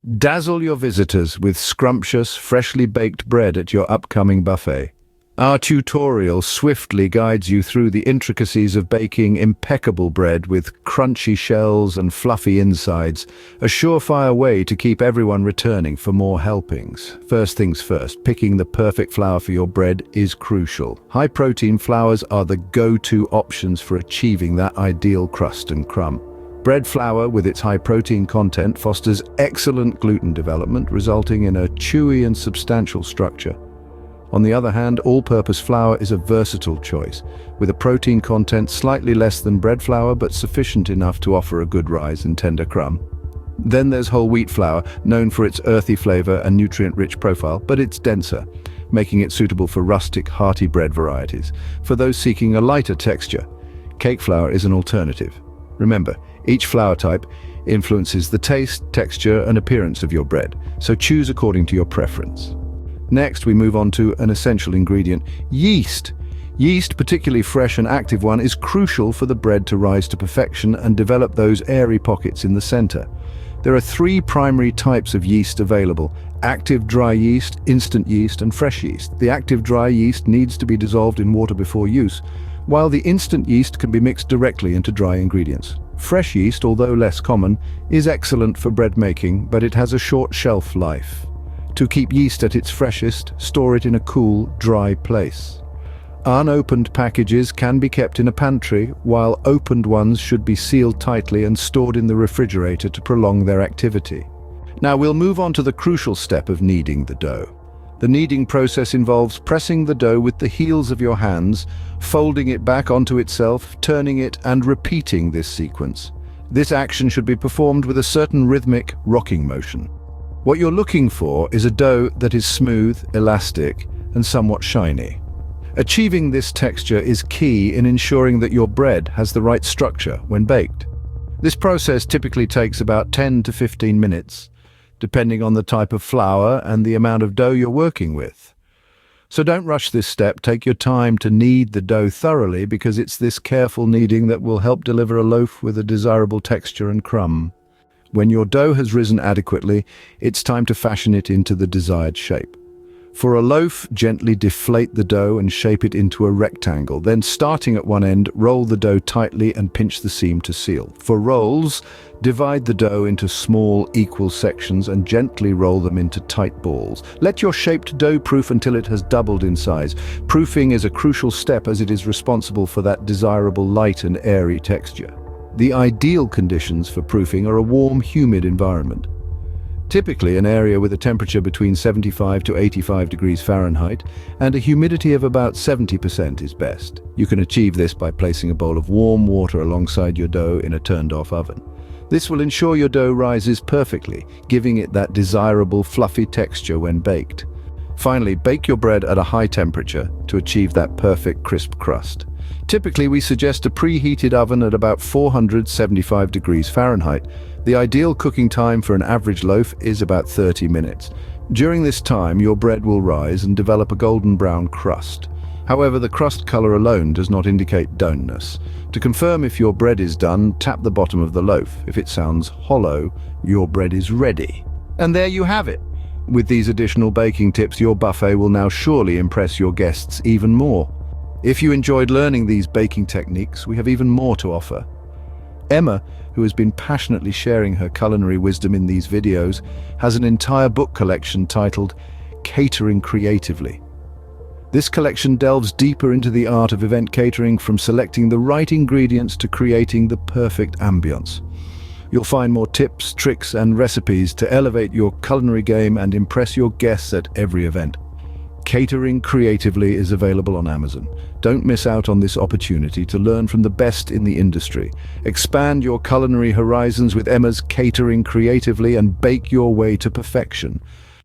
Dazzle your visitors with scrumptious, freshly baked bread at your upcoming buffet. Our tutorial swiftly guides you through the intricacies of baking impeccable bread with crunchy shells and fluffy insides, a surefire way to keep everyone returning for more helpings. First things first, picking the perfect flour for your bread is crucial. High-protein flours are the go-to options for achieving that ideal crust and crumb. Bread flour, with its high protein content, fosters excellent gluten development, resulting in a chewy and substantial structure. On the other hand, all-purpose flour is a versatile choice, with a protein content slightly less than bread flour but sufficient enough to offer a good rise and tender crumb. Then there's whole wheat flour, known for its earthy flavor and nutrient-rich profile, but it's denser, making it suitable for rustic, hearty bread varieties. For those seeking a lighter texture, cake flour is an alternative. Remember, each flour type influences the taste, texture, and appearance of your bread, so choose according to your preference. Next, we move on to an essential ingredient, yeast. Yeast, particularly fresh and active one, is crucial for the bread to rise to perfection and develop those airy pockets in the center. There are three primary types of yeast available: active dry yeast, instant yeast, and fresh yeast. The active dry yeast needs to be dissolved in water before use, while the instant yeast can be mixed directly into dry ingredients. Fresh yeast, although less common, is excellent for bread making, but it has a short shelf life. To keep yeast at its freshest, store it in a cool, dry place. Unopened packages can be kept in a pantry, while opened ones should be sealed tightly and stored in the refrigerator to prolong their activity. Now we'll move on to the crucial step of kneading the dough. The kneading process involves pressing the dough with the heels of your hands, folding it back onto itself, turning it, and repeating this sequence. This action should be performed with a certain rhythmic, rocking motion. What you're looking for is a dough that is smooth, elastic, and somewhat shiny. Achieving this texture is key in ensuring that your bread has the right structure when baked. This process typically takes about 10 to 15 minutes, depending on the type of flour and the amount of dough you're working with. So don't rush this step. Take your time to knead the dough thoroughly, because it's this careful kneading that will help deliver a loaf with a desirable texture and crumb. When your dough has risen adequately, it's time to fashion it into the desired shape. For a loaf, gently deflate the dough and shape it into a rectangle. Then, starting at one end, roll the dough tightly and pinch the seam to seal. For rolls, divide the dough into small, equal sections and gently roll them into tight balls. Let your shaped dough proof until it has doubled in size. Proofing is a crucial step, as it is responsible for that desirable light and airy texture. The ideal conditions for proofing are a warm, humid environment. Typically, an area with a temperature between 75 to 85 degrees Fahrenheit and a humidity of about 70% is best. You can achieve this by placing a bowl of warm water alongside your dough in a turned-off oven. This will ensure your dough rises perfectly, giving it that desirable, fluffy texture when baked. Finally, bake your bread at a high temperature to achieve that perfect, crisp crust. Typically, we suggest a preheated oven at about 475 degrees Fahrenheit. The ideal cooking time for an average loaf is about 30 minutes. During this time, your bread will rise and develop a golden brown crust. However, the crust color alone does not indicate doneness. To confirm if your bread is done, tap the bottom of the loaf. If it sounds hollow, your bread is ready. And there you have it. With these additional baking tips, your buffet will now surely impress your guests even more. If you enjoyed learning these baking techniques, we have even more to offer. Emma, who has been passionately sharing her culinary wisdom in these videos, has an entire book collection titled Catering Creatively. This collection delves deeper into the art of event catering, from selecting the right ingredients to creating the perfect ambience. You'll find more tips, tricks, and recipes to elevate your culinary game and impress your guests at every event. Catering Creatively is available on Amazon. Don't miss out on this opportunity to learn from the best in the industry. Expand your culinary horizons with Emma's Catering Creatively and bake your way to perfection.